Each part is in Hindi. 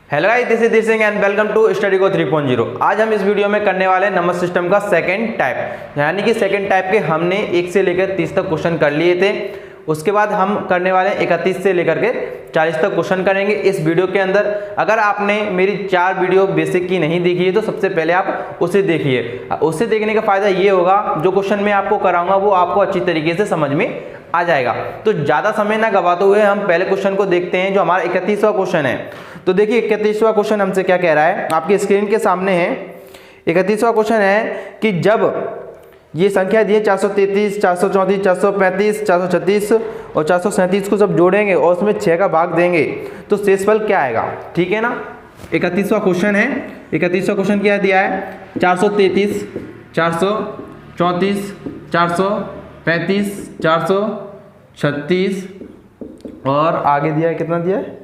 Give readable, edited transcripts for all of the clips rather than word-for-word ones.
Hello guys, this is Singh and welcome to study को 3.0। आज हम इस वीडियो में करने वाले नंबर सिस्टम का सेकंड टाइप, यानी कि सेकंड टाइप के हमने 1 से लेकर 30 तक क्वेश्चन कर लिए थे। उसके बाद हम करने वाले 31 से लेकर के 40 तक क्वेश्चन करेंगे इस वीडियो के अंदर। अगर आपने मेरी 4 वीडियो बेसिक की नहीं देखी है तो सबसे पहले आप उसे देखिए। उसे देखने का फायदा ये होगा, जो क्वेश्चन मैं आपको कराऊंगा वो आपको अच्छी तरीके से समझ में आ जाएगा। तो ज़्यादा समय ना गवाते हुए हम पहले क्वेश्चन को देखते हैं, जो हमारा 31वां क्वेश्चन है। तो देखिए 31वां क्वेश्चन हमसे क्या कह रहा है, आपकी स्क्रीन के सामने है। 31वां क्वेश्चन है कि जब ये संख्या दी है 433, 434, 435, 436 और 437 को जब जोड़ेंगे और उसमें 6 का भाग देंगे तो शेषफल क्या आएगा। ठीक है ना, 31वां क्वेश्चन है। 31वां क्वेश्चन क्या दिया है, 433, 434, 435, 436 और आगे दिया है, कितना दिया है,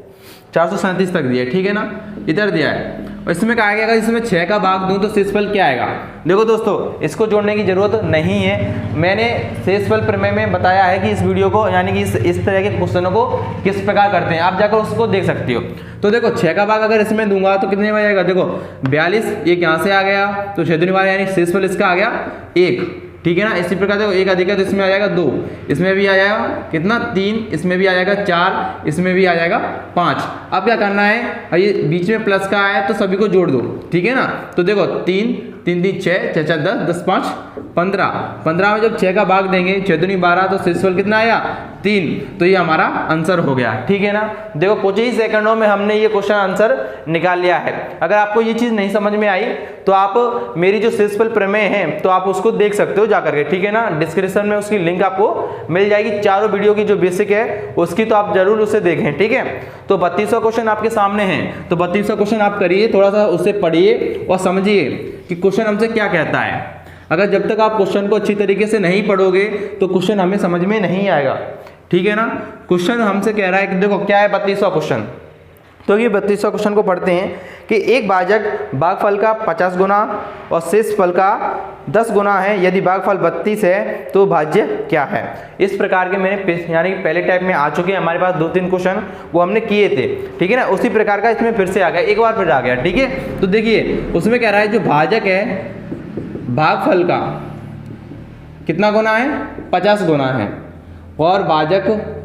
437 तक दिया है। ठीक है ना, इधर दिया है। और इसमें क्या आएगा, इसमें 6 का भाग दूं तो शेषफल क्या आएगा। देखो दोस्तों, इसको जोड़ने की जरूरत नहीं है। मैंने शेषफल प्रमेय में बताया है कि इस वीडियो को, यानी कि इस तरह के क्वेश्चनों को किस प्रकार करते हैं, आप जाकर उसको देख सकती हो। तो देखो 6 का भाग अगर इसमें दूंगा तो कितने में आएगा, देखो 42, एक यहाँ से आ गया तो 6 दूनी 12, यानी शेषफल इसका आ गया 1। ठीक है ना, इसी प्रकार देखो 1 अधिक है तो इसमें आ जाएगा 2, इसमें भी आ जाएगा कितना 3, इसमें भी आ जाएगा 4, इसमें भी आ जाएगा 5। अब क्या करना है, ये बीच में प्लस का आया तो सभी को जोड़ दो। ठीक है ना, तो देखो 3, 3, 3, 6, 6, 6, 10, 10, 5, 15। 15 में जब 6 का भाग देंगे, 6 दूनी 12, तो शेषफल कितना आया 3। तो ये हमारा आंसर हो गया। ठीक है ना, देखो कुछ ही सेकंडों में हमने ये क्वेश्चन आंसर निकाल लिया है। अगर आपको ये चीज़ नहीं समझ में आई तो आप मेरी जो शेषफल प्रमेय है तो आप उसको देख सकते हो जाकर के। ठीक है ना, डिस्क्रिप्शन में उसकी लिंक आपको मिल जाएगी। चारों वीडियो की जो बेसिक है उसकी तो आप जरूर उसे देखें। ठीक है, तो 32वां क्वेश्चन आपके सामने है। तो 32वां क्वेश्चन आप करिए, थोड़ा सा उसे पढ़िए और समझिए कि क्वेश्चन हमसे क्या कहता है। अगर जब तक आप क्वेश्चन को अच्छी तरीके से नहीं पढ़ोगे तो क्वेश्चन हमें समझ में नहीं आएगा। ठीक है ना, क्वेश्चन हमसे कह रहा है कि देखो क्या है 32वां क्वेश्चन। तो ये 32वां क्वेश्चन को पढ़ते हैं कि एक भाजक भागफल का 50 गुना और शेषफल का 10 गुना है। यदि भागफल 32 है तो भाज्य क्या है। इस प्रकार के मैंने यानी कि पहले टाइप में आ चुके हैं हमारे पास 2-3 क्वेश्चन, वो हमने किए थे। ठीक है ना, उसी प्रकार का इसमें फिर से आ गया, एक बार फिर आ गया। ठीक है, तो देखिए उसमें कह रहा है जो भाजक है भागफल का कितना गुना है, 50 गुना है, और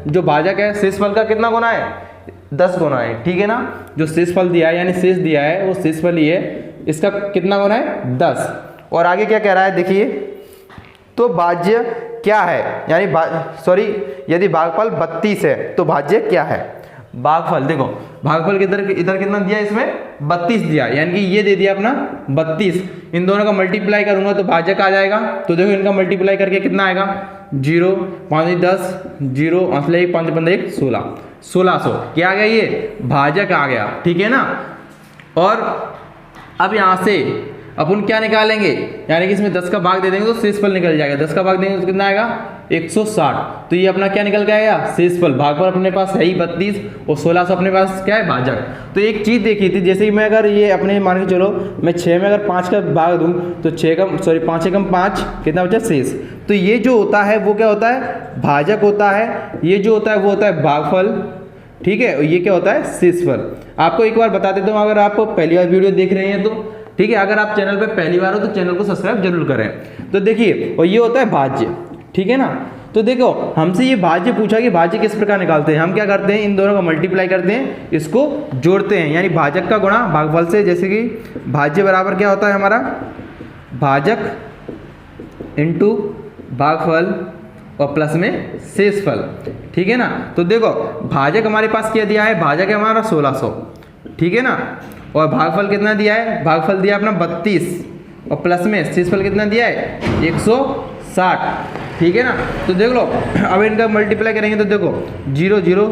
जो भाजक है शेषफल का कितना गुना है, 10 गुना है। ठीक है ना, जो शेषफल दिया है यानी शेष दिया है वो शेषफल ही है, इसका कितना गुना है 10। और आगे क्या कह रहा है देखिए, तो भाज्य क्या है, यानी यदि भागफल 32 है तो भाज्य क्या है। भागफल देखो, भागफल इधर कितना दिया, इसमें 32 दिया, यानी कि ये दे दिया अपना 32। इन दोनों का मल्टीप्लाई करूंगा तो भाजक आ जाएगा। तो देखो इनका मल्टीप्लाई करके कितना आएगा, 0, 5, 10, 0, 5, 5, 15, 16, 1600 क्या आ गया, ये भाजक आ गया। ठीक है ना, और अब यहाँ से अपन क्या निकालेंगे, यानी कि इसमें 10 का भाग दे देंगे तो शेषफल निकल जाएगा। 10 का भाग देंगे तो कितना आएगा 160। तो ये अपना क्या निकल गया शेषफल। भागफल अपने पास है ही 32 और 1600 अपने पास क्या है भाजक। तो एक चीज़ देखी थी, जैसे कि मैं अगर ये अपने मान के चलो मैं 6 में अगर 5 का भाग दूँ तो 5 एकम 5 कितना बचा शेष। तो ये जो होता है वो क्या होता है, भाजक होता है। ये जो होता है वो होता है भागफल। ठीक है, ये क्या होता है शेषफल। आपको एक बार बता देता हूँ, अगर आप पहली बार वीडियो देख रहे हैं तो ठीक है, अगर आप चैनल पे पहली बार हो तो चैनल को सब्सक्राइब जरूर करें। तो देखिए, और ये होता है भाज्य। ठीक है ना, तो देखो हमसे ये भाज्य पूछा कि भाज्य किस प्रकार निकालते हैं। हम क्या करते हैं, इन दोनों का मल्टीप्लाई करते हैं, इसको जोड़ते हैं, यानी भाजक का गुणा भागफल से। जैसे कि भाज्य बराबर क्या होता है हमारा, भाजक इंटू भागफल और प्लस में शेषफल। ठीक है ना, तो देखो भाजक हमारे पास क्या दिया है, भाजक है हमारा 1600। ठीक है ना, और भागफल कितना दिया है, भागफल दिया अपना 32 और प्लस में शेषफल कितना दिया है 160। ठीक है ना, तो देख लो अब इनका मल्टीप्लाई करेंगे तो देखो 0, 0,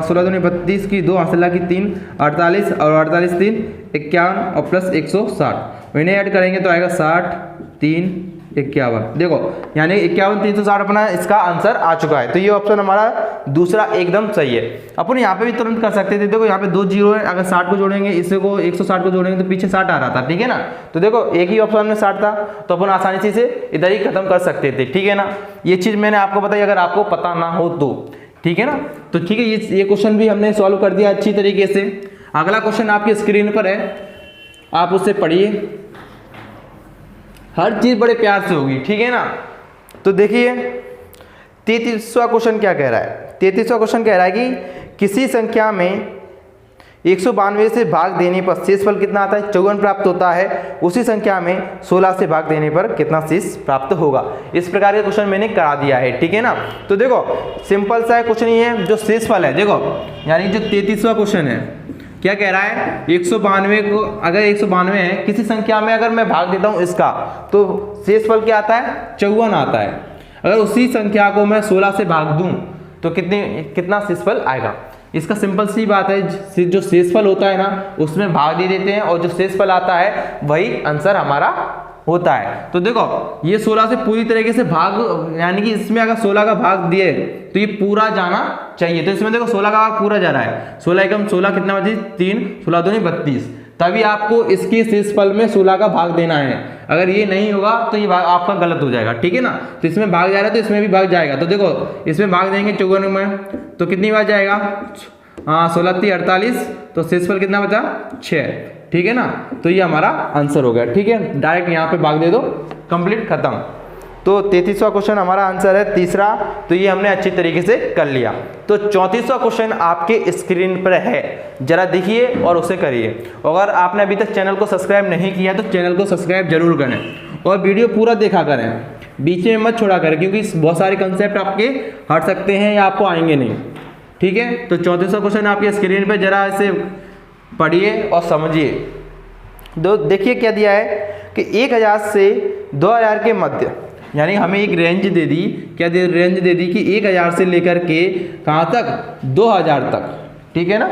16 दूनी 32 की 2 हासिला की 3, 48 और 48 3 51 और प्लस 160। इन्हें ऐड करेंगे तो आएगा 60, 3, 51। देखो यानी 51, 360 अपना इसका आंसर आ चुका है। तो ये ऑप्शन हमारा दूसरा एकदम सही है। अपन यहाँ पे भी तुरंत कर सकते थे। देखो यहाँ पे 2 0 है, अगर 60 को जोड़ेंगे, इससे को 160 को जोड़ेंगे तो पीछे 60 आ रहा था। ठीक है ना, तो देखो एक ही ऑप्शन में 60 था तो अपन आसानी से इधर ही खत्म कर सकते थे। ठीक है ना, ये चीज़ मैंने आपको बताई, अगर आपको पता ना हो तो। ठीक है ना, तो ठीक है, ये क्वेश्चन भी हमने सॉल्व कर दिया अच्छी तरीके से। अगला क्वेश्चन आपकी स्क्रीन पर है, आप उससे पढ़िए, हर चीज बड़े प्यार से होगी, ठीक है ना। तो देखिए 33वां क्वेश्चन क्या कह रहा है। 33वां क्वेश्चन कह रहा है कि किसी संख्या में 192 से भाग देने पर शेषफल कितना आता है, 54 प्राप्त होता है। उसी संख्या में 16 से भाग देने पर कितना शेष प्राप्त होगा। इस प्रकार का क्वेश्चन मैंने करा दिया है, ठीक है ना। तो देखो सिंपल सा क्वेश्चन ये है, जो शेषफल है देखो, यानी जो 33वां क्वेश्चन है क्या कह रहा है, 192 को अगर 192 है, किसी संख्या में अगर मैं भाग देता हूँ इसका, तो शेषफल क्या आता है, 54 आता है। अगर उसी संख्या को मैं 16 से भाग दूं तो कितना शेषफल आएगा। इसका सिंपल सी बात है, जो शेषफल होता है ना उसमें भाग दे देते हैं और जो शेषफल आता है वही आंसर हमारा होता है। तो देखो ये 16 से पूरी तरीके से भाग, यानी कि इसमें अगर 16 का भाग दिए तो ये पूरा जाना चाहिए। तो इसमें देखो 16 का भाग पूरा जा रहा है, 16 एकम 16 कितना बचे 3, 16 दूनी 32, तभी आपको इसके शेषफल में 16 का भाग देना है। अगर ये नहीं होगा तो ये भाग आपका गलत हो जाएगा, ठीक है ना। तो इसमें भाग जा रहा है तो इसमें भी भाग जाएगा। तो देखो इसमें भाग देंगे 54 में तो कितनी बार जाएगा, 16 × 48, तो शेषफल कितना बचा 6, ठीक है ना। तो ये हमारा आंसर हो गया, ठीक है। डायरेक्ट यहाँ पे भाग दे दो, कंप्लीट खत्म। तो 33वां क्वेश्चन हमारा आंसर है तीसरा, तो ये हमने अच्छी तरीके से कर लिया। तो 34वां क्वेश्चन आपके स्क्रीन पर है, जरा देखिए और उसे करिए। अगर आपने अभी तक चैनल को सब्सक्राइब नहीं किया तो चैनल को सब्सक्राइब जरूर करें और वीडियो पूरा देखा करें, बीच में मत छोड़ा करें, क्योंकि बहुत सारे कंसेप्ट आपके हट सकते हैं या आपको आएंगे नहीं, ठीक है। तो 34वां क्वेश्चन आपके स्क्रीन पर, जरा इसे पढ़िए और समझिए। तो देखिए क्या दिया है कि 1000 से 2000 के मध्य, यानी हमें एक रेंज दे दी, क्या दे रेंज दे दी कि 1000 से लेकर के कहाँ तक 2000 तक, ठीक है ना।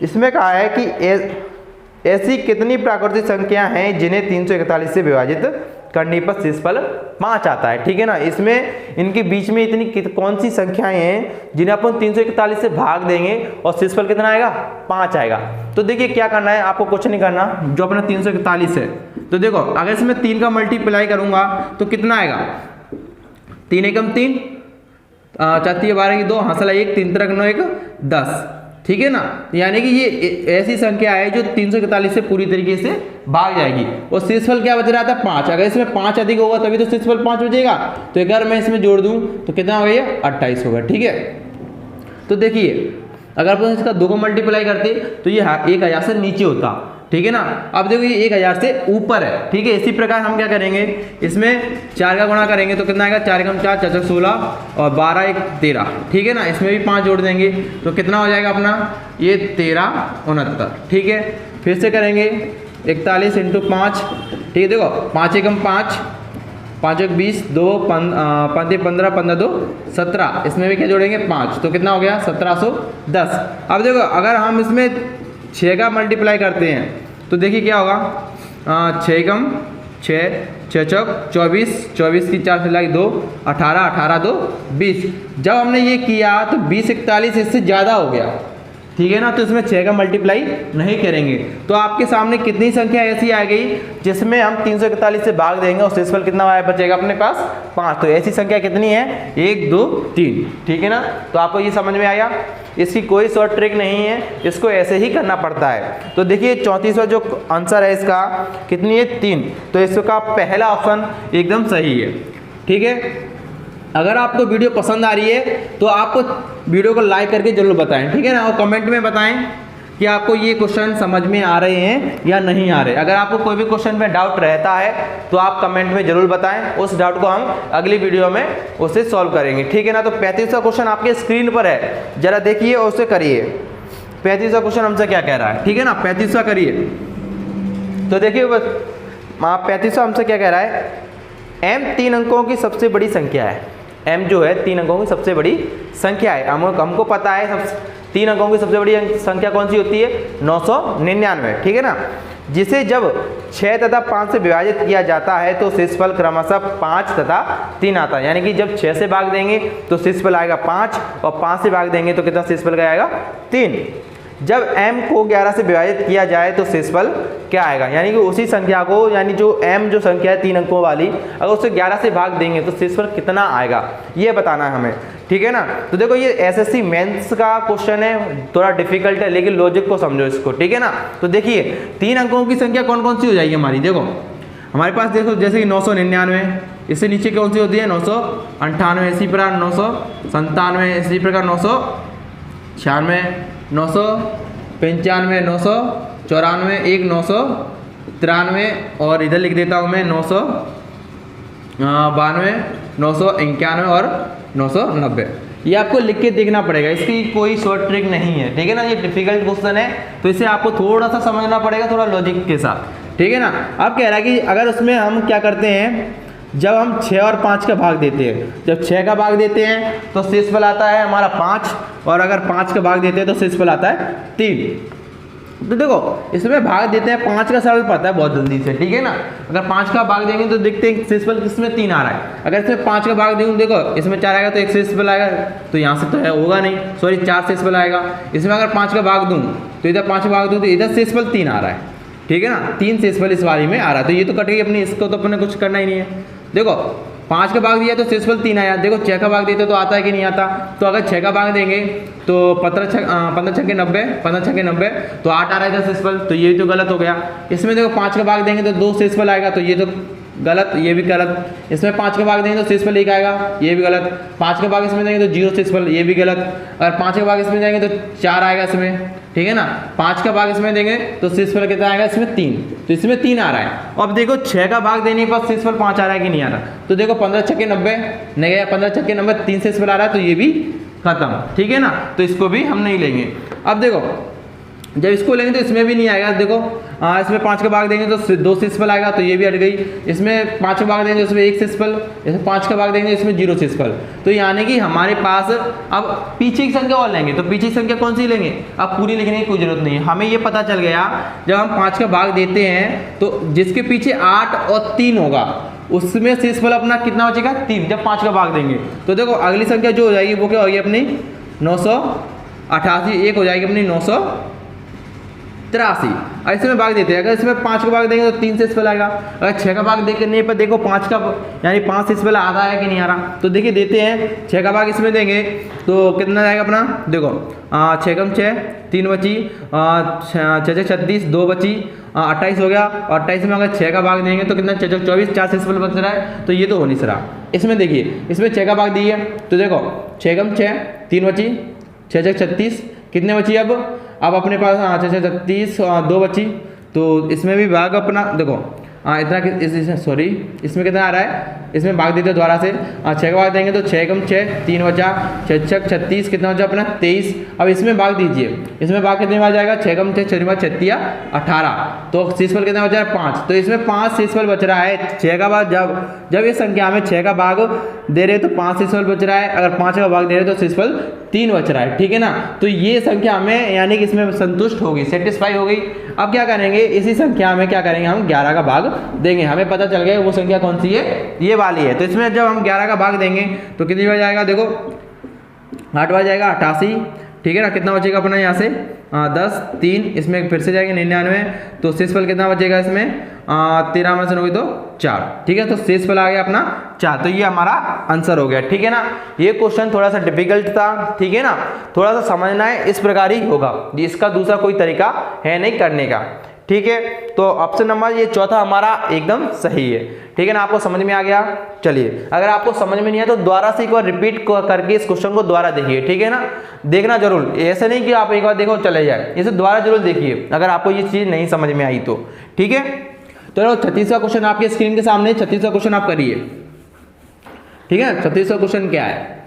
इसमें कहा है कि ऐसी कितनी प्राकृतिक संख्या हैं जिन्हें 341 से विभाजित करने पर शेषफल 5 आता है, ठीक है ना। इसमें इनके बीच में इतनी कौन सी संख्याएं हैं जिन्हें अपन 341 से भाग देंगे और शेषफल कितना आएगा, 5 आएगा। तो देखिए क्या करना है, आपको कुछ नहीं करना, जो अपना 341 है, तो देखो अगर इसमें 3 का मल्टीप्लाई करूंगा तो कितना आएगा, 3 एकम 3, 4 12 की 2, हंसला 1, 3 3 9 1 10, ठीक है ना। यानी कि ये ऐसी संख्या है जो 341 से पूरी तरीके से भाग जाएगी और शेषफल क्या बच रहा था 5। अगर इसमें 5 अधिक होगा तभी तो शेषफल 5 बचेगा। तो अगर मैं इसमें जोड़ दूं तो कितना हो गया, 28 होगा, ठीक है। तो देखिए अगर अपन इसका 2 को मल्टीप्लाई करते तो ये 1000 से नीचे होता, ठीक है ना। अब देखो ये 1000 से ऊपर है, ठीक है। इसी प्रकार हम क्या करेंगे, इसमें 4 का गुणा करेंगे तो कितना आएगा, 4 एकम 4, 4 16 और 12 1 13, ठीक है ना। इसमें भी 5 जोड़ देंगे तो कितना हो जाएगा अपना, ये 13 69, ठीक है। फिर से करेंगे 41 × 5, ठीक है। देखो 5 एकम 5, 5 1 20, 2 5 15 15 2 17, इसमें भी क्या जोड़ेंगे 5, तो कितना हो गया 1710। अब देखो अगर हम इसमें 6 का मल्टीप्लाई करते हैं तो देखिए क्या होगा, 6 एकम 6, 6 चौक 24, 24 की 4 से 2, 18, 18 2 20। जब हमने ये किया तो 20 41 इससे ज़्यादा हो गया, ठीक है ना। तो इसमें 6 का मल्टीप्लाई नहीं करेंगे। तो आपके सामने कितनी संख्या ऐसी आ गई जिसमें हम 341 से भाग देंगे और शेषफल कितना बचेगा अपने पास, 5। तो ऐसी संख्या कितनी है, 1 2 3, ठीक है ना। तो आपको ये समझ में आया, इसकी कोई शॉर्ट ट्रिक नहीं है, इसको ऐसे ही करना पड़ता है। तो देखिए 34वां जो आंसर है इसका कितनी है, 3। तो इसका पहला ऑप्शन एकदम सही है, ठीक है। अगर आपको वीडियो पसंद आ रही है तो आप वीडियो को लाइक करके जरूर बताएं, ठीक है ना। और कमेंट में बताएं कि आपको ये क्वेश्चन समझ में आ रहे हैं या नहीं आ रहे। अगर आपको कोई भी क्वेश्चन में डाउट रहता है तो आप कमेंट में जरूर बताएं, उस डाउट को हम अगली वीडियो में उसे सॉल्व करेंगे, ठीक है ना। तो 35वां क्वेश्चन आपके स्क्रीन पर है, जरा देखिए और उसे करिए। 35वां क्वेश्चन हमसे क्या कह रहा है, ठीक है ना। 35वां करिए तो देखिए 35वां हमसे क्या कह रहा है, m 3 अंकों की सबसे बड़ी संख्या है। m जो है 3 अंकों की सबसे बड़ी संख्या है। हमको पता है 3 अंकों की सबसे बड़ी संख्या कौन सी होती है, 999, ठीक है ना। जिसे जब 6 तथा 5 से विभाजित किया जाता है तो शेषफल क्रमशः 5 तथा 3 आता है। यानी कि जब 6 से भाग देंगे तो शेषफल आएगा 5 और 5 से भाग देंगे तो कितना शेषफल का आएगा, 3। जब m को 11 से विभाजित किया जाए तो शेषफल क्या आएगा, यानी कि उसी संख्या को, यानी जो m जो संख्या है 3 अंकों वाली, अगर उसे 11 से भाग देंगे तो शेषफल कितना आएगा, ये बताना है हमें, ठीक है ना। तो देखो ये एसएससी मेंस का क्वेश्चन है, थोड़ा डिफिकल्ट है, लेकिन लॉजिक को समझो इसको, ठीक है ना। तो देखिए 3 अंकों की संख्या कौन कौन सी हो जाएगी हमारी, देखो हमारे पास देखो जैसे कि 999, इससे नीचे कौन सी होती है 998, इसी प्रकार 997, इसी प्रकार 996, 995, 994, एक 993, और इधर लिख देता हूँ मैं 992, 991 और 990। ये आपको लिख के देखना पड़ेगा, इसकी कोई शॉर्ट ट्रिक नहीं है, ठीक है ना। ये डिफिकल्ट क्वेश्चन है तो इसे आपको थोड़ा सा समझना पड़ेगा, थोड़ा लॉजिक के साथ, ठीक है ना। अब कह रहा है कि अगर उसमें हम क्या करते हैं, जब हम 6 और 5 का भाग देते हैं, जब 6 का भाग देते हैं तो शेषफल आता है हमारा 5, और अगर 5 का भाग देते हैं तो शेषफल आता है 3। तो देखो इसमें भाग देते हैं, 5 का सरल पता है बहुत जल्दी से, ठीक है ना। अगर 5 का भाग देंगे तो देखते हैं शेषफल किसमें 3 आ रहा है। अगर इसमें 5 का भाग दूँ, देखो इसमें 4 आएगा तो एक शेषफल आएगा, तो यहाँ से तो है होगा नहीं, सॉरी 4 शेषफल आएगा। इसमें अगर 5 का भाग दूँ तो इधर 5 का भाग दूँ तो इधर शेषफल 3 आ रहा है, ठीक है ना। 3 शेषफल इस बारी में आ रहा है, तो ये तो कट गई अपनी, इसको तो अपने कुछ करना ही नहीं है। देखो 5 का भाग दिया तो शेषफल 3 आया, देखो 6 का भाग देते तो आता है कि नहीं आता। तो अगर 6 का भाग देंगे तो 15 छक्के 90, 15 छक्के 90, तो 8 आ रहा है इधर शेषफल, तो ये तो गलत हो गया। इसमें देखो 5 का भाग देंगे तो 2 शेषफल आएगा, तो ये तो गलत, ये भी गलत। इसमें 5 का भाग देंगे तो शेषफल 1 आएगा, ये भी गलत। 5 का भाग इसमें देंगे तो 0 शेषफल, ये भी गलत। अगर 5 का भाग इसमें जाएंगे तो 4 आएगा इसमें, ठीक है ना। 5 का भाग इसमें देंगे तो शेषफल कितना आएगा इसमें 3, तो इसमें 3 आ रहा है। अब देखो 6 का भाग देने के बाद शेषफल 5 आ रहा है कि नहीं आ रहा। तो देखो 15 छक्के 90 नहीं गया, 15 छक्के 90, 3 शेषफल आ रहा है, तो ये भी खत्म, ठीक है ना। तो इसको भी हम नहीं लेंगे। अब देखो जब इसको लेंगे तो इसमें भी नहीं आएगा, देखो इसमें 5 का भाग देंगे तो 2 शेषफल आएगा, तो ये भी हट गई। इसमें 5 का भाग देंगे इसमें 1 शेषफल, इसमें 5 का भाग देंगे इसमें 0 शेषफल। तो यानी कि हमारे पास अब पीछे की संख्या और लेंगे, तो पीछे की संख्या कौन सी लेंगे, अब पूरी लिखने की कोई जरूरत नहीं है। हमें ये पता चल गया जब हम 5 का भाग देते हैं तो जिसके पीछे 8 और 3 होगा उसमें शेषफल अपना कितना बचेगा 3, जब 5 का भाग देंगे। तो देखो अगली संख्या जो हो जाएगी वो क्या होगी अपनी 988, एक हो जाएगी अपनी 983। ऐसे में भाग देते हैं, अगर इसमें 5 का भाग देंगे तो 3 शेषफल आएगा। अगर 6 का भाग देने पर देखो 5 का यानी 5 शेषफल आता है कि नहीं आ रहा। तो देखिए देते हैं, 6 का भाग इसमें देंगे तो कितना जाएगा अपना, देखो 6 कम 6 3 बची, 6 36 2 बची, 28 हो गया। और 28 में अगर 6 का भाग देंगे तो कितना 6 24, 4 शेषफल बच रहा है, तो ये तो हो नहीं रहा। इसमें देखिए इसमें 6 का भाग दिए तो देखो 6 कम 6 3 बची, 6 36 कितने बची अब अपने पास 6 36 2 बची। तो इसमें भी भाग अपना देखो इतना सॉरी इसमें कितना आ रहा है, इसमें भाग देते दोबारा से 6 का भाग देंगे तो 6 कम 6 3 बचा, 6 6 36 कितना बचा अपना 23। अब इसमें भाग दीजिए, इसमें भाग कितने में आ जाएगा 6 कम 6 6 36 18, तो शेषफल कितना बचा है 5। तो इसमें 5 शेषफल बच रहा है। 6 का भाग जब इस संख्या में 6 का भाग दे रहे तो 5 शेषफल बच रहा है, अगर 5 का भाग दे रहे तो शेषफल 3 बच रहा है, ठीक है ना। तो ये संख्या हमें यानी कि इसमें संतुष्ट होगी, सेटिस्फाई हो गई। अब क्या करेंगे, इसी संख्या में क्या करेंगे हम 11 का भाग देंगे। हमें पता चल गया वो संख्या कौन सी है, ये वाली है। तो इसमें जब हम 11 का भाग देंगे तो कितनी बार जाएगा, देखो 8 बार जाएगा 88, ठीक है ना। कितना बचेगा अपना यहाँ से 10 3, इसमें फिर से जाएंगे 99, तो शेषफल कितना बचेगा इसमें 13 में से 9 तो 4, ठीक है। तो शेषफल आ गया अपना 4, तो ये हमारा आंसर हो गया, ठीक है ना। ये क्वेश्चन थोड़ा सा डिफिकल्ट था, ठीक है ना, थोड़ा सा समझना है, इस प्रकार ही होगा, इसका दूसरा कोई तरीका है नहीं करने का, ठीक है। तो ऑप्शन नंबर ये चौथा हमारा एकदम सही है, ठीक है ना। आपको समझ में आ गया। चलिए अगर आपको समझ में नहीं है तो दोबारा से एक बार रिपीट करके इस क्वेश्चन को दोबारा देखिए, ठीक है ना। देखना जरूर, ऐसे नहीं कि आप एक बार देखो चले जाए, इसे दोबारा जरूर देखिए अगर आपको ये चीज नहीं समझ में आई तो, ठीक है। तो 36वां क्वेश्चन आपके स्क्रीन के सामने, 36वां क्वेश्चन आप करिए, ठीक है। 36वां क्वेश्चन क्या है,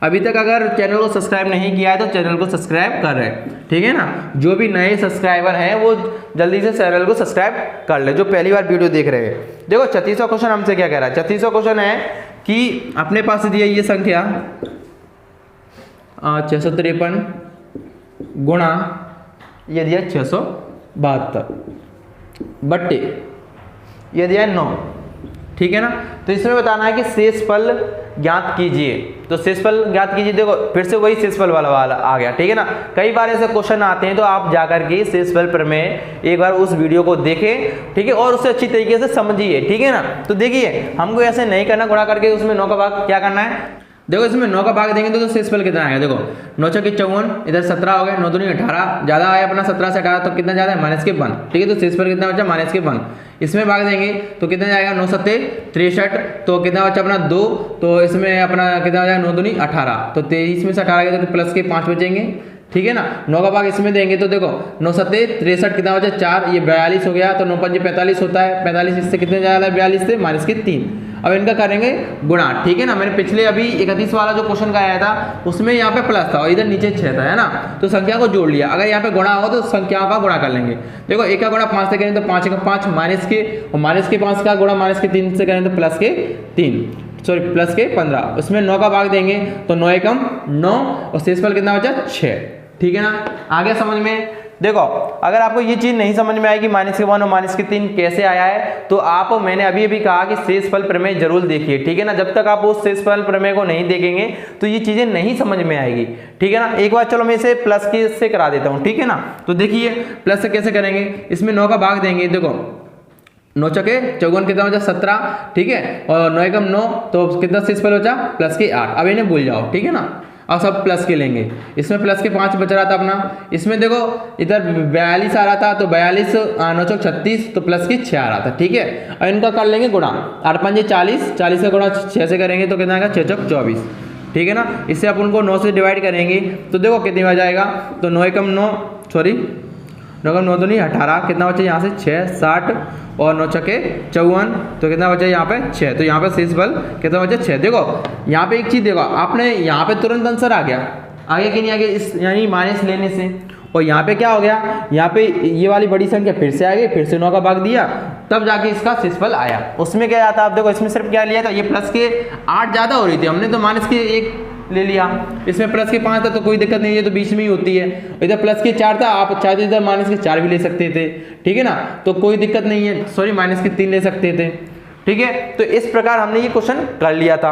अभी तक अगर चैनल को सब्सक्राइब नहीं किया है तो चैनल को सब्सक्राइब कर रहे हैं, ठीक है ना। जो भी नए सब्सक्राइबर हैं वो जल्दी से चैनल को सब्सक्राइब कर ले, जो पहली बार वीडियो देख रहे हैं। देखो 36वां क्वेश्चन हमसे क्या कह रहा है, 36वां क्वेश्चन है कि अपने पास दिया ये संख्या 653 गुणा ये दिया 672 बट्टे ये दिया 9, ठीक है ना। तो इसमें बताना है कि शेषफल ज्ञात कीजिए, तो शेषफल ज्ञात कीजिए। देखो फिर से वही शेषफल वाला आ गया, ठीक है ना। कई बार ऐसे क्वेश्चन आते हैं, तो आप जाकर के शेषफल प्रमेय एक बार उस वीडियो को देखें, ठीक है, और उसे अच्छी तरीके से समझिए, ठीक है ना। तो देखिए हमको ऐसे नहीं करना, गुणा करके उसमें 9 का भाग क्या करना है। देखो इसमें 9 का भाग देंगे तो शेषफल कितना आएगा। देखो 9 चौके 54, इधर 17 हो गए, 9 दूनी 18, ज्यादा आया अपना 17 से 18, तो कितना ज्यादा है -1, ठीक है। तो शेषफल कितना बचा -1। इसमें भाग देंगे तो कितना जाएगा 9 सत्ते 63, तो कितना बचा अपना 2, तो इसमें अपना कितना हो जाएगा 9 दूनी 18, तो 23 में से 18 गया तो प्लस के 5 बचेंगे, ठीक है ना। 9 का भाग इसमें देंगे तो देखो 9 सत्ते 63, कितना बचा 4, ये 42 हो गया, तो 9 पंजे 45 होता है, 45 इससे कितने ज्यादा 42 से -3। अब इनका करेंगे गुणा, ठीक है ना। मैंने पिछले अभी 31 वाला जो क्वेश्चन का आया था उसमें यहाँ पे प्लस था और इधर नीचे 6 था, है ना। तो संख्या को जोड़ लिया, अगर यहाँ पे गुणा हो तो संख्याओं का गुणा कर लेंगे। देखो 1 का गुणा 5 से करें तो 5 का 5 माइनस के, और माइनस के 5 का गुणा -3 से करें तो प्लस के 3, सॉरी प्लस के 15। उसमें 9 का भाग देंगे तो 9 एकम 9, और शेषफल कितना बचा 6, ठीक है ना। आगे समझ में। देखो अगर आपको ये चीज नहीं समझ में आएगी -1 और -3 कैसे आया है, तो आप, मैंने अभी अभी कहा कि शेषफल प्रमेय जरूर देखिए, ठीक है ना। जब तक आप उस शेषफल प्रमेय को नहीं देखेंगे तो ये चीजें नहीं समझ में आएगी, ठीक है ना। एक बार चलो मैं इसे प्लस के से करा देता हूँ, ठीक है ना। तो देखिए प्लस से कैसे करेंगे। इसमें 9 का भाग देंगे, देखो 9 चौके 54, कितना बचा 17, ठीक है, और 9 एकम 9, तो कितना शेषफल बचा प्लस के 8। अब इन्हें भूल जाओ, ठीक है ना। अब सब प्लस के लेंगे, इसमें प्लस के 5 बच रहा था अपना, इसमें देखो इधर 42 आ रहा था, तो 42 9 चौक 36, तो प्लस के 6 आ रहा था, ठीक है। और इनका कर लेंगे गुणा, 8 पंजे 40, 40 का गुणा 6 से करेंगे तो कितना आएगा 6 चौक 24, ठीक है ना। इससे अपन को 9 से डिवाइड करेंगे तो देखो कितनी आ जाएगा, तो 9 एकम 9, सॉरी 9 एकम 9 तो नहीं 18, कितना बचा यहाँ से 6 60, और 9 छके 54, तो कितना बचा यहाँ पे 6, तो यहाँ पे शेषफल कितना बचा 6। देखो यहाँ पे एक चीज देखो, आपने यहाँ पे तुरंत आंसर आ गया, आगे कि नहीं आगे, इस यानी माइनस लेने से। और यहाँ पे क्या हो गया, यहाँ पे ये वाली बड़ी संख्या फिर से आ गई, फिर से 9 का भाग दिया, तब जाके इसका शेषफल आया। उसमें क्या आता, आप देखो इसमें सिर्फ क्या लिया था, ये प्लस के 8 ज्यादा हो रही थी, हमने तो माइनस के 1 ले लिया। इसमें प्लस के 5 था तो कोई दिक्कत नहीं है, तो बीच में ही होती है। इधर प्लस के 4 था, आप चाहते इधर माइनस के 4 भी ले सकते थे, ठीक है ना, तो कोई दिक्कत नहीं है, सॉरी माइनस के 3 ले सकते थे, ठीक है। तो इस प्रकार हमने ये क्वेश्चन कर लिया था।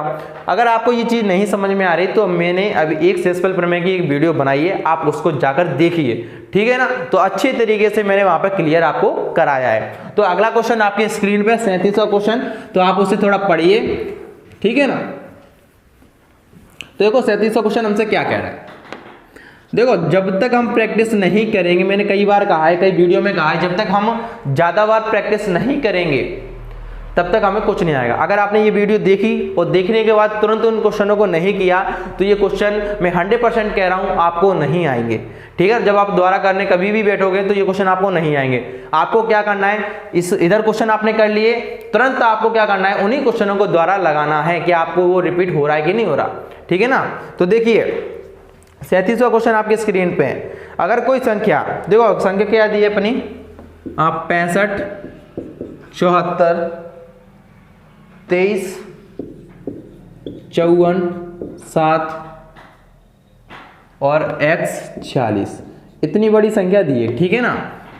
अगर आपको ये चीज नहीं समझ में आ रही तो मैंने अभी एक शेषफल प्रमेय की एक वीडियो बनाई है, आप उसको जाकर देखिए, ठीक है ना। तो अच्छे तरीके से मैंने वहां पर क्लियर आपको कराया है। तो अगला क्वेश्चन आपकी स्क्रीन पे 37वां क्वेश्चन, तो आप उसे थोड़ा पढ़िए, ठीक है ना। तो देखो 37वां क्वेश्चन हमसे क्या कह रहा है। देखो जब तक हम प्रैक्टिस नहीं करेंगे, मैंने कई बार कहा है, कई वीडियो में कहा है, जब तक हम ज्यादा बार प्रैक्टिस नहीं करेंगे तब तक हमें कुछ नहीं आएगा। अगर आपने ये वीडियो देखी और देखने के बाद तुरंत उन क्वेश्चनों को नहीं किया तो ये क्वेश्चन मैं 100% कह रहा हूं आपको नहीं आएंगे, ठीक है। जब आप दोबारा करने कभी भी बैठोगे तो ये क्वेश्चन आपको नहीं आएंगे। आपको क्या करना है, इस इधर क्वेश्चन आपने कर लिए, तुरंत आपको क्या करना है, उन्हीं क्वेश्चनों को दोबारा लगाना है कि आपको वो रिपीट हो रहा है कि नहीं हो रहा, ठीक है ना। तो देखिए 37वां क्वेश्चन आपकी स्क्रीन पे है। अगर कोई संख्या, देखो संख्या क्या दी है अपनी, 65 74 23 54 7 और x 46, इतनी बड़ी संख्या दी है, ठीक है ना।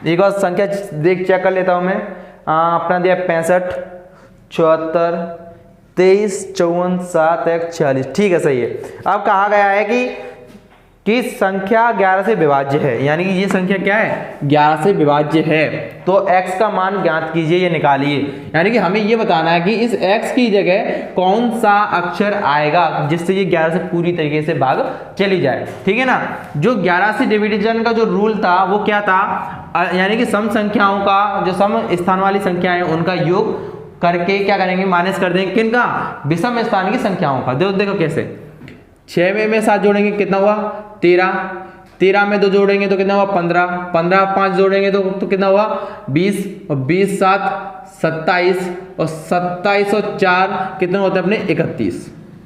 एक बार संख्या देख चेक कर लेता हूं मैं। अपना दिया 65 74 23 54 7 x 46, ठीक है, सही है। अब कहा गया है कि संख्या 11 से विभाज्य है, यानी कि ये संख्या क्या है, 11 से विभाज्य है, तो x का मान ज्ञात कीजिए, ये निकालिए। यानी कि हमें ये बताना है कि इस x की जगह कौन सा अक्षर आएगा जिससे ये 11 से पूरी तरीके से भाग चली जाए, ठीक है ना। जो 11 से डिविजन का जो रूल था वो क्या था, यानी कि सम संख्याओं का, जो सम स्थान वाली संख्याएं उनका योग करके क्या करेंगे, माइनस कर देंगे किनका, विषम स्थान की संख्याओं का। देखो कैसे, 6 में 7 जोड़ेंगे कितना हुआ 13, 13 में 2 जोड़ेंगे तो कितना हुआ 15, 15 5 जोड़ेंगे तो कितना हुआ 20, और 20 7 27, और 27 और 4 कितने होते हैं अपने 31,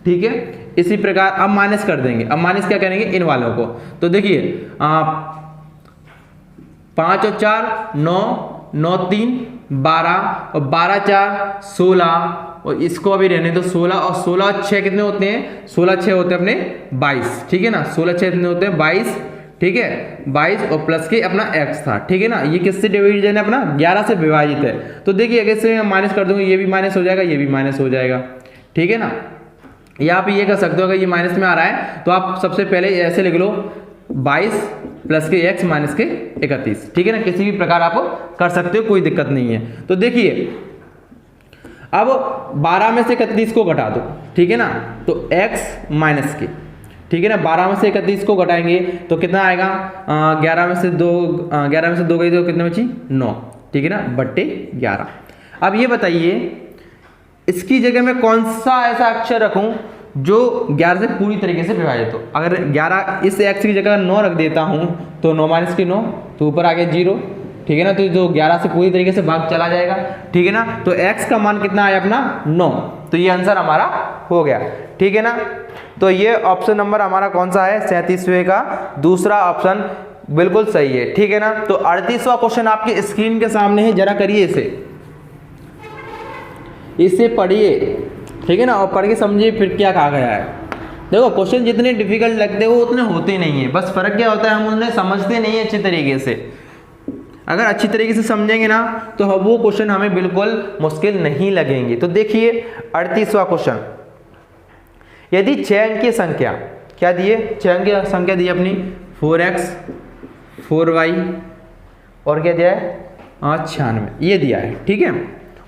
ठीक है। इसी प्रकार अब माइनस कर देंगे, अब माइनस क्या करेंगे इन वालों को, तो देखिए 5 और 4 9, 9 3 12, और 12 4 16, और इसको अभी रहने तो 16, और 16 6 कितने होते हैं, 16 6 होते हैं अपने 22, ठीक है ना। 16 6 कितने होते हैं 22, ठीक है 22 और प्लस के अपना x था, ठीक है ना। ये किससे डिवीजन है अपना 11 से विभाजित है। तो देखिए अगर इससे माइनस कर दूंगा ये भी माइनस हो जाएगा, ये भी माइनस हो जाएगा, ठीक है ना। या आप ये कर सकते हो अगर ये माइनस में आ रहा है तो आप सबसे पहले ऐसे लिख लो 22 प्लस के x माइनस के 31, ठीक है ना। किसी भी प्रकार आप कर सकते हो, कोई दिक्कत नहीं है। तो देखिए अब 12 में से 31 को घटा दो, ठीक है ना, तो x माइनस के, ठीक है ना। 12 में से 31 को घटाएंगे तो कितना आएगा 11 में से 2 गई तो कितने बची 9, ठीक है ना, बट्टे 11। अब ये बताइए इसकी जगह मैं कौन सा ऐसा अक्षर रखूं जो 11 से पूरी तरीके से विभाजित हो। अगर 11 इस x की जगह 9 रख देता हूं तो 9 माइनस की 9 तो ऊपर आ गया 0, ठीक है ना। तो जो 11 से पूरी तरीके से भाग चला जाएगा, ठीक है ना। तो x का मान कितना आया अपना 9, तो ये आंसर हमारा हो गया, ठीक है ना। तो ये ऑप्शन नंबर हमारा कौन सा है 37वें का दूसरा ऑप्शन बिल्कुल सही है, ठीक है ना। तो 38वां क्वेश्चन आपकी स्क्रीन के सामने है, जरा करिए इसे पढ़िए, ठीक है ना, और पढ़ के समझिए फिर क्या कहा गया है। देखो क्वेश्चन जितने डिफिकल्ट लगते हैं वो उतने होते नहीं है, बस फर्क क्या होता है हम उन्हें समझते नहीं है अच्छी तरीके से। अगर अच्छी तरीके से समझेंगे ना तो वो क्वेश्चन हमें बिल्कुल मुश्किल नहीं लगेंगे। तो देखिए 38वां क्वेश्चन, यदि 6 अंक की संख्या क्या दिए, 6 अंक की संख्या दी अपनी 4x 4y और क्या दिया है 96, ये दिया है, ठीक है।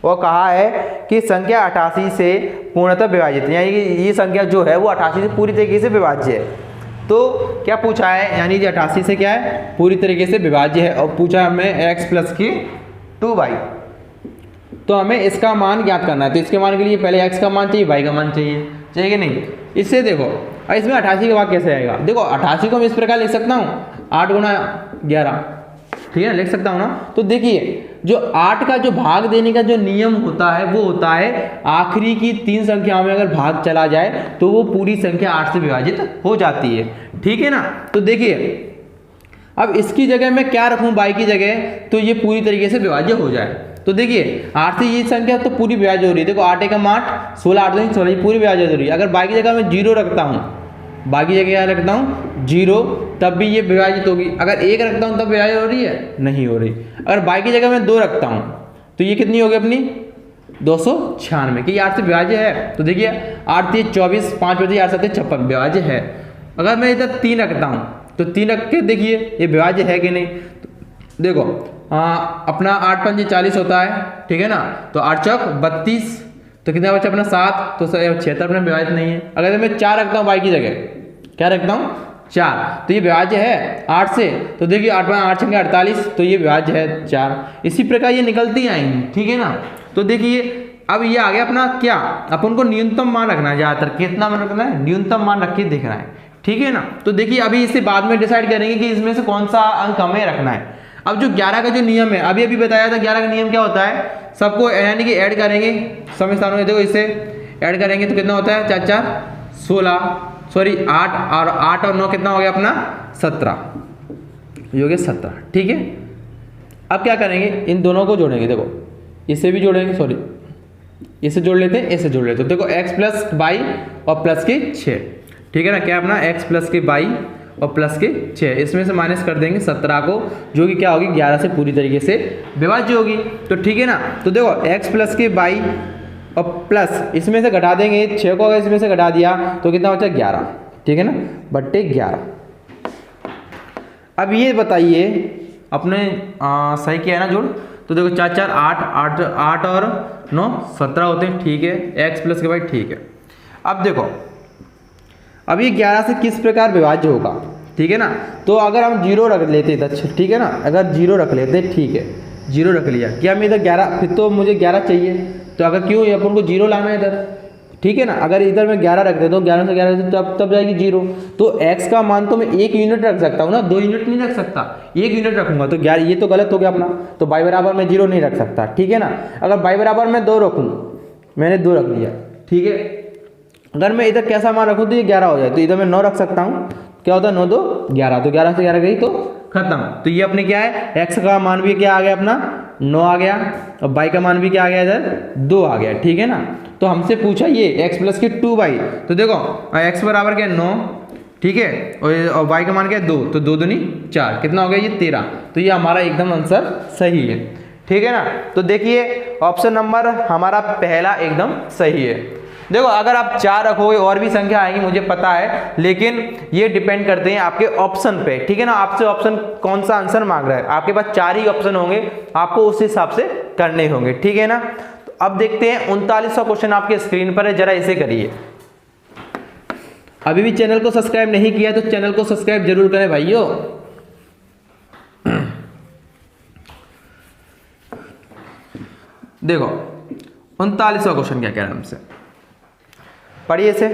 और कहा है कि संख्या 88 से पूर्णतः विभाजित, यानी कि ये संख्या जो है वो 88 से पूरी तरीके से विभाज्य है। तो क्या पूछा है, यानी कि 88 से क्या है पूरी तरीके से विभाज्य है, और पूछा हमें x प्लस की 2y। तो हमें इसका मान ज्ञात करना है। तो इसके मान के लिए पहले x का मान चाहिए, y का मान चाहिए कि नहीं। इससे देखो इसमें 88 का भाग कैसे आएगा, देखो 88 को मैं इस प्रकार लिख सकता हूँ 8 गुना 11, ठीक है, लिख सकता हूँ ना। तो देखिए जो 8 का जो भाग देने का जो नियम होता है वो होता है आखिरी की 3 संख्याओं में अगर भाग चला जाए तो वो पूरी संख्या 8 से विभाजित हो जाती है, ठीक है ना। तो देखिए अब इसकी जगह मैं क्या रखूं y की जगह, तो ये पूरी तरीके से विभाज्य हो जाए। तो देखिए 8 से ये संख्या तो पूरी विभाज्य हो रही है, देखो 8 एकम 8 16 8 16 ये पूरी विभाज्य हो रही है। अगर y की जगह मैं 0 रखता हूँ, y की जगह क्या रखता हूँ 0, तब भी ये विभाजित होगी। अगर 1 रखता हूँ तब विभाजित हो रही है, नहीं हो रही। अगर y की जगह मैं 2 रखता हूँ तो ये कितनी होगी अपनी 296, कि 8 से विभाज्य है। तो देखिए 8 3 24 5 बजे 8 7 56 विभाज्य है। अगर मैं इधर 3 रखता हूँ तो 3 रख के देखिए ये विभाज्य है कि नहीं। तो देखो अपना 8 5 40 होता है, ठीक है ना। तो 8 चौक 32, तो कितना बचा अपना 7, तो 76 अपना विभाजित नहीं है। अगर मैं 4 रखता हूँ y की जगह, क्या रखता हूँ 4, तो ये विभाज्य है 8 से। तो देखिए 8 8 6 48, तो ये विभाज्य है 4। इसी प्रकार ये निकलती आएंगी, ठीक है ना। तो देखिए अब ये आ गया अपना क्या, अपन को न्यूनतम मान रखना है, ज़्यादातर कितना मान रखना है न्यूनतम मान रख के देखना है, ठीक है ना। तो देखिए अभी इसे बाद में डिसाइड करेंगे कि इसमें से कौन सा अंक हमें रखना है। अब जो 11 का जो नियम है अभी बताया था, 11 का नियम क्या होता है, सबको यानी कि ऐड करेंगे समय स्थानों में, देखो इसे ऐड करेंगे तो कितना होता है 4 4 16, सॉरी 8 और 9 कितना हो गया अपना 17, ये हो गया 17, ठीक है। अब क्या करेंगे इन दोनों को जोड़ेंगे, देखो इसे भी जोड़ेंगे, सॉरी इसे जोड़ लेते हैं, इसे जोड़ लेते हैं। देखो x प्लस वाई और प्लस के 6, ठीक है ना, क्या अपना x प्लस के वाई और प्लस के 6, इसमें से माइनस कर देंगे 17 को, जो कि क्या होगी 11 से पूरी तरीके से विभाज्य होगी। तो ठीक है ना। तो देखो x प्लस के वाई और प्लस इसमें से घटा देंगे 6 को, अगर इसमें से घटा दिया तो कितना बचा 11, ठीक है ना, बट्टे 11। अब ये बताइए अपने सही किया है ना जोड़, तो देखो 4 4 8 और 9 17 होते हैं, ठीक है, x प्लस के वाई, ठीक है। अब देखो अब ये 11 से किस प्रकार विभाज्य होगा, ठीक है ना। तो अगर हम 0 रख लेते तो ठीक है ना, अगर 0 रख लेते ठीक है, 0 रख लिया, क्या मैं इधर 11, फिर तो मुझे 11 चाहिए, तो अगर क्यों अपन को 0 लाना है इधर, ठीक है ना। अगर इधर मैं 11 रख देता हूँ, 11 से 11 तब जाएगी 0, तो x का मान तो मैं 1 यूनिट रख सकता हूँ ना, 2 यूनिट नहीं रख सकता, 1 यूनिट रखूंगा। तो 11 ये तो गलत हो गया अपना, तो y बराबर मैं 0 नहीं रख सकता, ठीक है ना। अगर y बराबर मैं 2 रखूँ, मैंने 2 रख लिया, ठीक है। अगर मैं इधर कैसा मान रखूँ तो ये 11 हो जाए, तो इधर मैं 9 रख सकता हूँ, क्या होता है 9 2 11, तो 11 से 11 गई तो खत्म। तो ये अपने क्या है, x का मान भी क्या आ गया अपना 9 आ गया, और y का मान भी क्या आ गया इधर 2 आ गया, ठीक है ना। तो हमसे पूछा ये x प्लस के 2y, तो देखो x बराबर क्या 9, ठीक है, और y का मान क्या है 2, तो 2 दूनी 4, कितना हो गया ये 13। तो ये हमारा एकदम आंसर सही है, ठीक है ना। तो देखिए ऑप्शन नंबर हमारा पहला एकदम सही है। देखो अगर आप 4 रखोगे और भी संख्या आएंगी मुझे पता है, लेकिन ये डिपेंड करते हैं आपके ऑप्शन पे, ठीक है ना। आपसे ऑप्शन कौन सा आंसर मांग रहा है, आपके पास 4 ही ऑप्शन होंगे, आपको उस हिसाब से करने होंगे, ठीक है ना। तो अब देखते हैं 39वां क्वेश्चन आपके स्क्रीन पर है, जरा इसे करिए। अभी भी चैनल को सब्सक्राइब नहीं किया तो चैनल को सब्सक्राइब जरूर करें भाइयों। देखो 39वां क्वेश्चन क्या कह रहा है हमसे, पढ़िए इसे।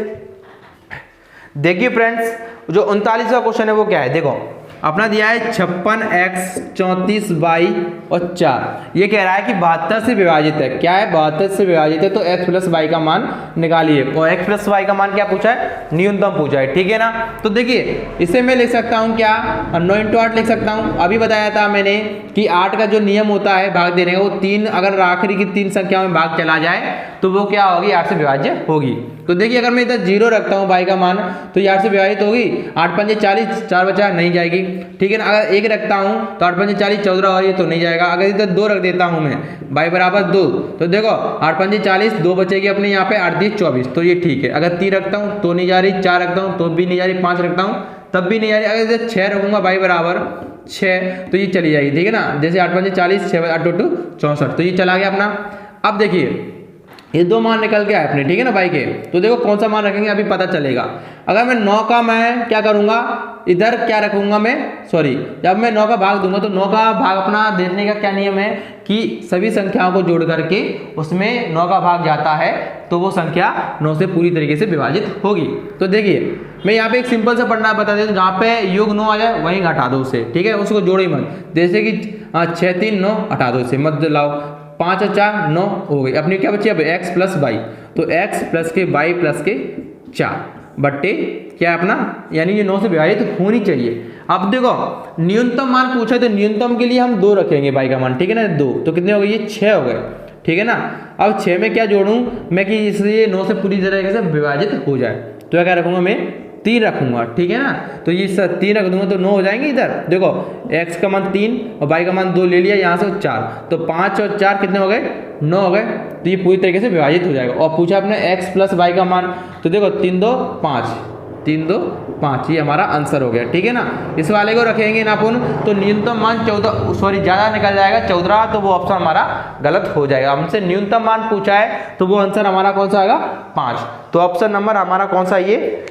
देखिए फ्रेंड्स जो 39वां क्वेश्चन है वो क्या है, देखो अपना दिया है 56x 34y और 4। ये कह रहा है कि 72 से विभाजित है, क्या है 72 से विभाजित है, तो x प्लस वाई का मान निकालिए। और x प्लस वाई का मान क्या पूछा है, न्यूनतम पूछा है, ठीक है ना। तो देखिए इसे मैं लिख सकता हूँ क्या, 9 × 8 लिख सकता हूँ। अभी बताया था मैंने कि 8 का जो नियम होता है भाग देने का, वो 3 अगर आखिरी की 3 संख्याओं में भाग चला जाए तो वो क्या होगी, 8 से विभाज्य होगी। तो देखिए अगर मैं इधर 0 रखता हूँ y का मान, तो ये 8 से विभाजित होगी, 8 × 5 = 40, 4 बचा नहीं जाएगी, ठीक है ना। अगर 1 रखता हूँ तो 8 × 5 = 40, 14 हो रही है तो नहीं जाएगा। अगर इधर 2 रख देता हूँ मैं, y = 2, तो देखो 8 × 5 = 40, 2 बचेगी अपने यहाँ पे, 8 × 3 = 24, तो ये ठीक है। अगर 3 रखता हूँ तो नहीं जा रही, 4 रखता हूँ तो भी नहीं जा रही, 5 रखता हूँ तब भी नहीं जा रही। अगर इधर 6 रखूंगा y = 6 तो ये चली जाएगी, ठीक है ना। जैसे 8 × 5 = 40, 6 × 8 = 64, तो ये चला गया अपना। अब देखिए ये 2 मान निकल के आए अपने, ठीक है ना भाई के। तो देखो कौन सा मान रखेंगे अभी पता चलेगा। अगर मैं 9 का मैं क्या करूंगा, इधर क्या रखूंगा मैं, सॉरी जब मैं 9 का भाग दूंगा तो 9 का भाग अपना देने का क्या नियम है कि सभी संख्याओं को जोड़ करके उसमें 9 का भाग जाता है तो वो संख्या 9 से पूरी तरीके से विभाजित होगी। तो देखिए मैं यहाँ पे एक सिंपल से पढ़ना बता देता हूँ, जहाँ पे योग 9 आ जाए वहीं हटा दो उसे, ठीक है, उसको जोड़ो ही मत। जैसे कि 6 3 9 हटा दो इसे, मत लाओ, 5 और 4 9 हो गई। अपनी क्या बची अब x प्लस वाई, तो x प्लस के वाई प्लस के 4 बट्टे क्या अपना, यानी ये 9 से विभाजित होनी चाहिए। अब देखो न्यूनतम मान पूछा है तो न्यूनतम के लिए हम 2 रखेंगे y का मान, ठीक है ना, 2 तो कितने हो गए, ये 6 हो गए, ठीक है ना। अब 6 में क्या जोड़ूं मैं कि इसलिए 9 से पूरी तरीके से विभाजित हो जाए, तो क्या रखूंगा मैं 3 रखूंगा, ठीक है ना। तो ये 3 रख दूंगा तो 9 हो जाएंगे। इधर देखो x का मान 3 और y का मान 2 ले लिया, यहाँ से 4, तो 5 और 4 कितने हो गए, 9 हो गए। तो ये पूरी तरीके से विभाजित हो जाएगा। और पूछा आपने x प्लस वाई का मान, तो देखो 3 2 5, 3 2 5, ये हमारा आंसर हो गया, ठीक है ना। इस वाले को रखेंगे ना अपन तो न्यूनतम मान 14, सॉरी ज़्यादा निकल जाएगा 14, तो वो ऑप्शन हमारा गलत हो जाएगा। हमसे न्यूनतम मान पूछा है तो वो आंसर हमारा कौन सा आएगा, 5। तो ऑप्शन नंबर हमारा कौन सा, ये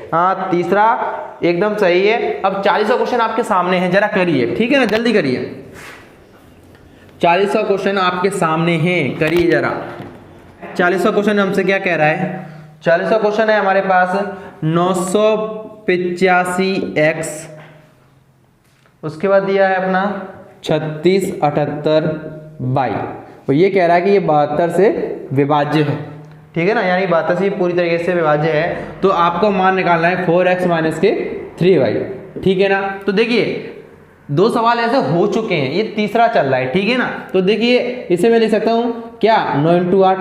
तीसरा एकदम सही है। अब 40वां क्वेश्चन आपके सामने है, जरा करिए, ठीक है ना, जल्दी करिए। 40वां क्वेश्चन आपके सामने है, करिए जरा। 40वां क्वेश्चन हमसे क्या कह रहा है, 40वां क्वेश्चन है हमारे पास 985x, उसके बाद दिया है अपना 3678y, और ये कह रहा है कि ये 72 से विभाज्य है, ठीक है ना, यानी 72 से पूरी तरीके से विभाज्य है। तो आपको मान निकालना है 4x - के 3y, ठीक है ना। तो देखिए 2 सवाल ऐसे हो चुके हैं, ये तीसरा चल रहा है, ठीक है ना। तो देखिए इसे मैं लिख सकता हूँ क्या, 9 × 8।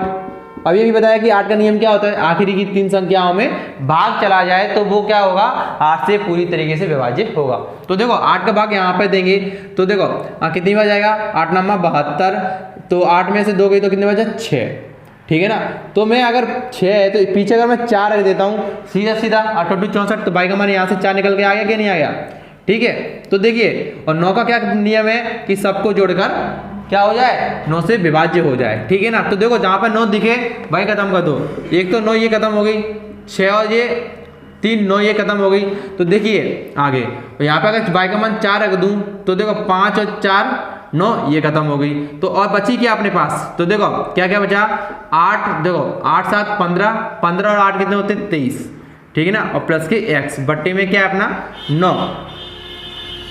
अभी भी बताया कि 8 का नियम क्या होता है, आखिरी की 3 संख्याओं में भाग चला जाए तो वो क्या होगा, 8 से पूरी तरीके से विभाजित होगा। तो देखो 8 का भाग यहाँ पे देंगे, तो देखो कितनी बार जाएगा, 8 9 72, तो 8 में से 2 गई तो कितने बचा, 6, ठीक है ना। तो मैं अगर 6 है तो पीछे अगर मैं 4 रख देता हूँ, सीधा सीधा 8 × 2 = 64, तो y का मान यहाँ से 4 निकल के आ गया कि नहीं आ गया, ठीक है। तो देखिए और 9 का क्या नियम है कि सबको जोड़कर क्या हो जाए, 9 से विभाज्य हो जाए, ठीक है ना। तो देखो जहाँ पर 9 दिखे भाई खत्म कर दो, एक तो 9 ये खत्म हो गई, 6 और ये 3 9 ये खत्म हो गई। तो देखिए आगे यहाँ पे अगर y का मान 4 रख दूँ तो देखो 5 और 4 9 ये खत्म हो गई। तो और बची क्या अपने पास, तो देखो क्या क्या बचा, 8, देखो 8 7 15, 15 और 8 कितने होते हैं, 23, ठीक है ना, और प्लस के x बट्टे में क्या है अपना 9।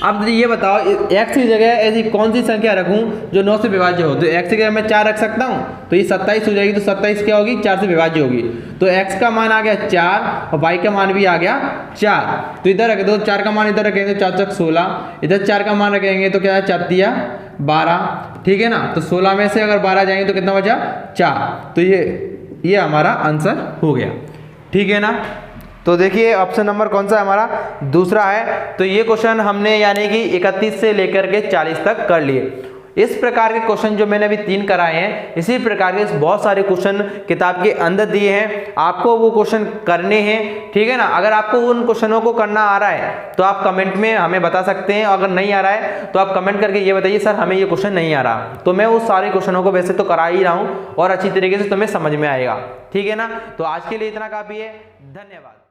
अब ये बताओ x की जगह ऐसी कौन सी संख्या रखूं जो 9 से विभाज्य हो, तो x की जगह मैं 4 रख सकता हूं, तो ये 27 हो जाएगी, तो 27 क्या होगी, 4 से विभाज्य होगी। तो x का मान आ गया 4 और y का मान भी आ गया 4, तो इधर रख दो, 4 का मान इधर रखेंगे तो 4 × 16, इधर 4 का मान रखेंगे तो क्या है 4 × 12, ठीक है ना। तो 16 में से अगर 12 जाएंगे तो कितना बचा, 4, तो ये हमारा आंसर हो गया, ठीक है ना। तो देखिए ऑप्शन नंबर कौन सा है हमारा, दूसरा है। तो ये क्वेश्चन हमने यानी कि 31 से लेकर के 40 तक कर लिए। इस प्रकार के क्वेश्चन जो मैंने अभी 3 कराए हैं, इसी प्रकार के बहुत सारे क्वेश्चन किताब के अंदर दिए हैं, आपको वो क्वेश्चन करने हैं, ठीक है ना। अगर आपको उन क्वेश्चनों को करना आ रहा है तो आप कमेंट में हमें बता सकते हैं, अगर नहीं आ रहा है तो आप कमेंट करके ये बताइए सर हमें ये क्वेश्चन नहीं आ रहा, तो मैं उस सारे क्वेश्चनों को वैसे तो करा ही रहा हूँ और अच्छी तरीके से तुम्हें समझ में आएगा, ठीक है ना। तो आज के लिए इतना काफी है, धन्यवाद।